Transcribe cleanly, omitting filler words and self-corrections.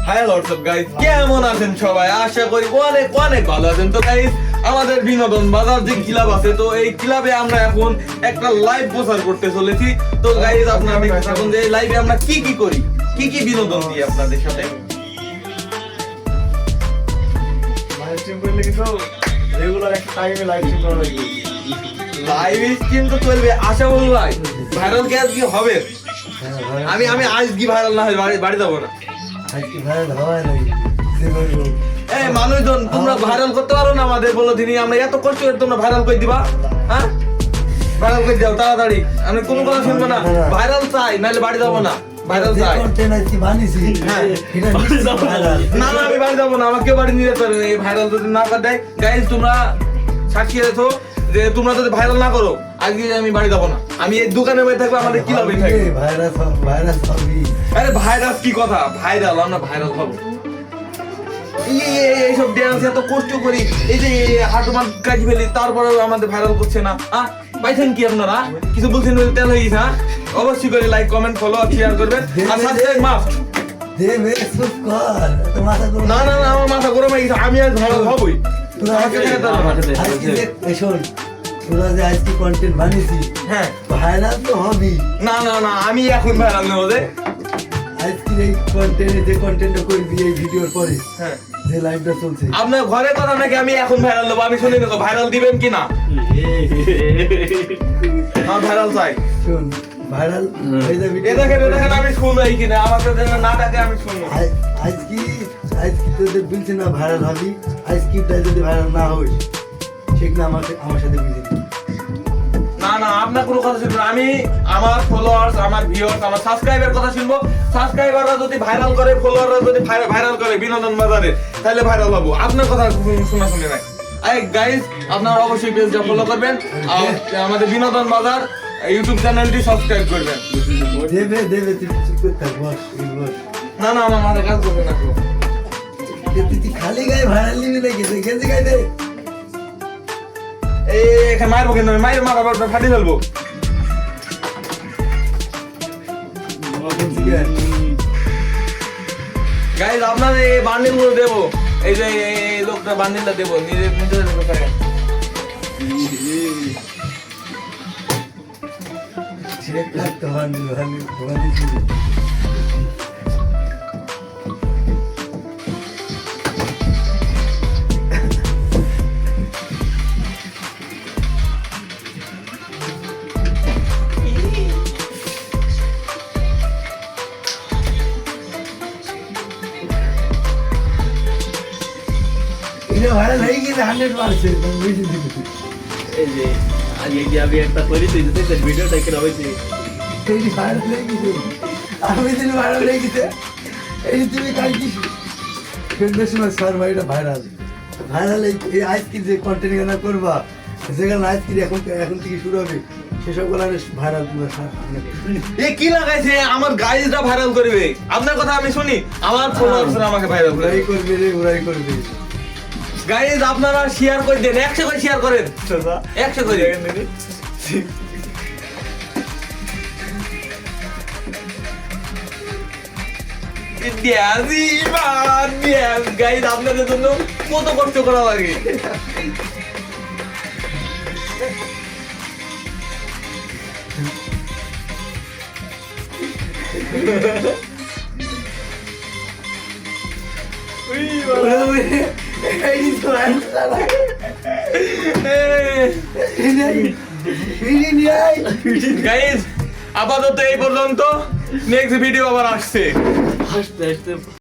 High WhatsApp guys, কেমন আছেন সবাই? আশা করি অনেক অনেক ভালো আছেন। তো গাইস, আমাদের বিনোদন বাজার যে ক্লাব আছে, তো এই ক্লাবে আমরা এখন একটা লাইভ প্রচার করতে চলেছি। তো গাইস, আপনারা দেখতে থাকুন যে এই লাইভে আমরা কি কি করি, কি কি বিনোদন দিই আপনাদের সাথে। লাইভ স্ট্রিম করলে কিন্তু রেগুলার একটা টাইমে লাইভ স্ট্রিম করা লাগবে। লাইভ স্ট্রিম তো চলবে, আশা বলবো ভাই। ভাইরাল কি আজকে হবে? আমি আজ কি ভাইরাল না হয় বাড়ি যাবো না। এই মানুষজন, তোমরা ভাইরাল করতে পারো না আমাদের? বলো দিনই, আমরা এত কষ্ট করে তোমরা ভাইরাল করে দিবা। হ্যাঁ, ভাইরাল করে দাও তাড়াতাড়ি। আমি কোনো কথা শুনবো না। ভাইরাল চাই, নাহলে বাড়ি যাবো না। ভাইরাল চাই। হ্যাঁ, না না, আমি বাড়ি যাবো না। আমাকে বাড়ি নিয়ে যেতে পারবে। এই ভাইরাল যদি না করে দেয়, গাইজ তোমরা সাক্ষী রেখো যে তোমরা যদি ভাইরাল না করো, আজকে আমি বাড়ি যাবো না। আমি এই দোকানে বসে থাকবো, আমাদের কি লাভ থাকবে? আরে ভাইরাস কি কথা? ভাইরাল, আমরা ভাইরাল হবো। এইসব ড্যান্স এত কষ্ট করি, এই যে হাঁটুমান কাজ ফেলি, তারপরেও আমাদের ভাইরাল করছে না। পাইছেন কি আপনারা? কিছু বলছেন তেল হয়ে গেছে। অবশ্যই করে লাইক, কমেন্ট, ফলো আর শেয়ার করবেন, আর সাবস্ক্রাইব মাস্ট। না না না, আমার মাথা গরম হয়ে গেছে। আমি আজ ভাইরাল হবই। হ্যাঁ, ভাইরাল তো হবি। না না না, আমি এখন ভাইরাল নেবো যে। আজকে এই কন্টেন্টে যে কন্টেন্টটা করবি এই ভিডিওর পরে, হ্যাঁ, যে লাইভটা চলছে, আপনার ঘরে কথা নাকি আমি এখন ভাইরাল নেবো? আমি শুনি দেখো, ভাইরাল দিবেন কি না? আমার ভাইরাল চাই। শোন ভাইরাল হয়ে যাবি। এ দেখেন আমি শুনবই কিনা, আমাকে না ডাকে আমি শুনবো। আজকে তোদের বলছি না ভাইরাল হবি। আজকে যদি ভাইরাল না হই, ঠিক না? আমার সাথে বুঝি না না, আপনার কোনো কথা শুনবো না। আমি আমার ফলোয়ার্স, আমার ভিউয়ার্স, আমার সাবস্ক্রাইবার কথা শুনবো। সাবস্ক্রাইবাররা যদি ভাইরাল করে, ফলোয়াররা যদি ভাইরাল করে বিনোদন বাজারে, তাহলে ভাইরাল হবো। আপনার কথা শোনা শুনি নাই। গাইস, আপনারা অবশ্যই পেজটা ফলো করবেন, আর আমাদের বিনোদন বাজার ইউটিউব চ্যানেলটি সাবস্ক্রাইব করবেন। দেবে তুই চুপ করে থাক, বস বস। না না, আমার মাথায় কাজ করবে না। তুই খালি গায়ে ভাইরাল নিবি নাকি? গেঞ্জি গায়ে দে। এখানে মারবো, কিন্তু আমি মায়ের মাথা ফাটিয়ে ফেলবো। গাইজ, আপনাদের এই বান্ডিল গুলো দেবো। এই যে এই লোকটা বান্ডিলটা দেবো, নিজের ভাইরাল হয়ে গেছে 100%। এই যে আজকে কি আমি একটা করি তুই যদি ভিডিওটা কেন হইছে ভাইরাল হয়ে গেছে। আমি দিন ভাইরাল হয়ে গেছে। এই তুমি কাল কি ফেডারেশনের স্যার ভাইটা ভাইরাল এই আজকে যে কন্টেন্ট গানা করবা, যেগুলো আজকে এখন থেকে শুরু হবে, সেসব গুলো ভাইরাল পুরো স্যার। এ কি লাগাইছে? আমার গাইজরা ভাইরাল করবে। আপনার কথা আমি শুনি, আমার ফলোয়ার্সরা আমাকে ভাইরাল করে। ওরাই করবে রে, ওরাই করবে। গাইজ, আপনারা শেয়ার করে দেন, 100 করে শেয়ার করেন, 100 করে। গাইজ, আপনাদের জন্য কত কষ্ট করা লাগে। গাইজ, আপাতত এই পর্যন্ত। নেক্সট ভিডিও আবার আসছে। হাসতে হাসতে